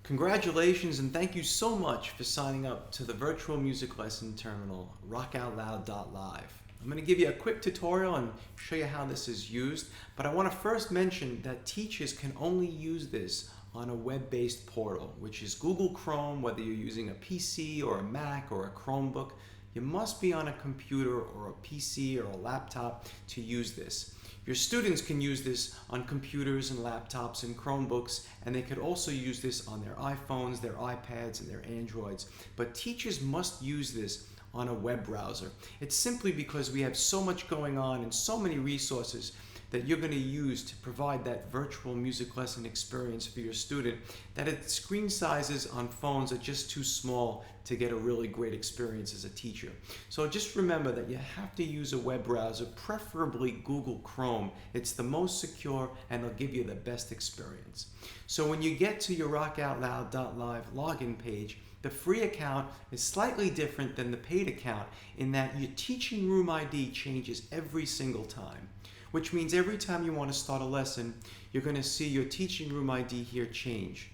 Congratulations and thank you so much for signing up to the virtual music lesson terminal, RockOutLoud.LIVE. I'm going to give you a quick tutorial and show you how this is used, but I want to first mention that teachers can only use this on a web-based portal, which is Google Chrome. Whether you're using a PC or a Mac or a Chromebook, you must be on a computer or a PC or a laptop to use this. Your students can use this on computers and laptops and Chromebooks, and they could also use this on their iPhones, their iPads, and their Androids. But teachers must use this on a web browser. It's simply because we have so much going on and so many resources that you're going to use to provide that virtual music lesson experience for your student that its screen sizes on phones are just too small to get a really great experience as a teacher. So just remember that you have to use a web browser, preferably Google Chrome. It's the most secure and it'll give you the best experience. So when you get to your RockOutLoud.LIVE login page, the free account is slightly different than the paid account in that your teaching room ID changes every single time, which means every time you want to start a lesson, you're going to see your teaching room ID here change.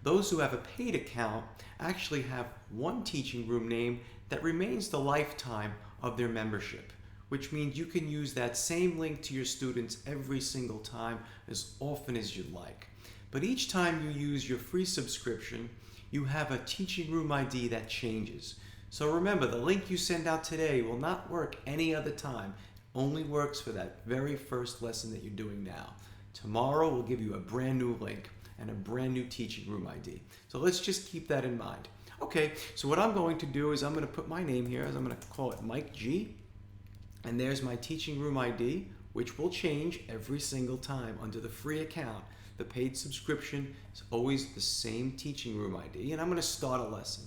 Those who have a paid account actually have one teaching room name that remains the lifetime of their membership, which means you can use that same link to your students every single time as often as you'd like. But each time you use your free subscription, you have a teaching room ID that changes. So remember, the link you send out today will not work any other time. Only works for that very first lesson that you're doing now. Tomorrow we'll give you a brand new link and a brand new teaching room ID. So let's just keep that in mind. Okay, so what I'm going to do is I'm going to put my name here, as I'm going to call it Mike G. And there's my teaching room ID, which will change every single time under the free account. The paid subscription is always the same teaching room ID, and I'm going to start a lesson.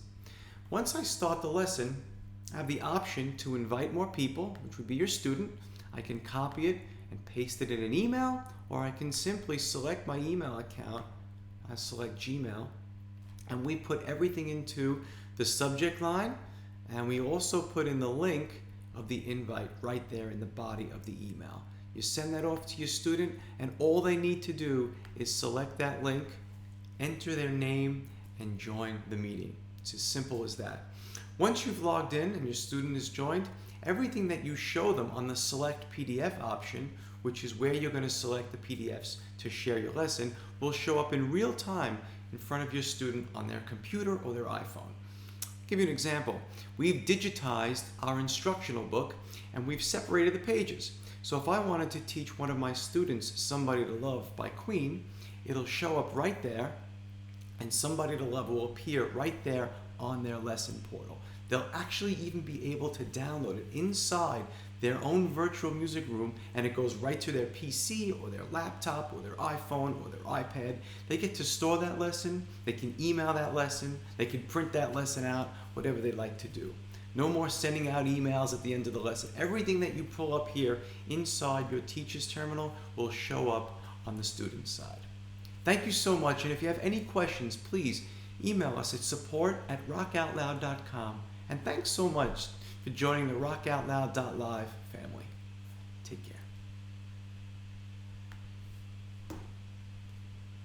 Once I start the lesson, I have the option to invite more people, which would be your student. I can copy it and paste it in an email, or I can simply select my email account. I select Gmail, and we put everything into the subject line, and we also put in the link of the invite right there in the body of the email. You send that off to your student, and all they need to do is select that link, enter their name, and join the meeting. It's as simple as that. Once you've logged in and your student is joined, everything that you show them on the Select PDF option, which is where you're going to select the PDFs to share your lesson, will show up in real time in front of your student on their computer or their iPhone. I'll give you an example. We've digitized our instructional book and we've separated the pages. So if I wanted to teach one of my students Somebody to Love by Queen, it'll show up right there, and Somebody to Love will appear right there on their lesson portal. They'll actually even be able to download it inside their own virtual music room, and it goes right to their PC or their laptop or their iPhone or their iPad. They get to store that lesson, they can email that lesson, they can print that lesson out, whatever they like to do. No more sending out emails at the end of the lesson. Everything that you pull up here inside your teacher's terminal will show up on the student's side. Thank you so much, and if you have any questions, please email us at support@rockoutloud.com. And thanks so much for joining the RockOutLoud.LIVE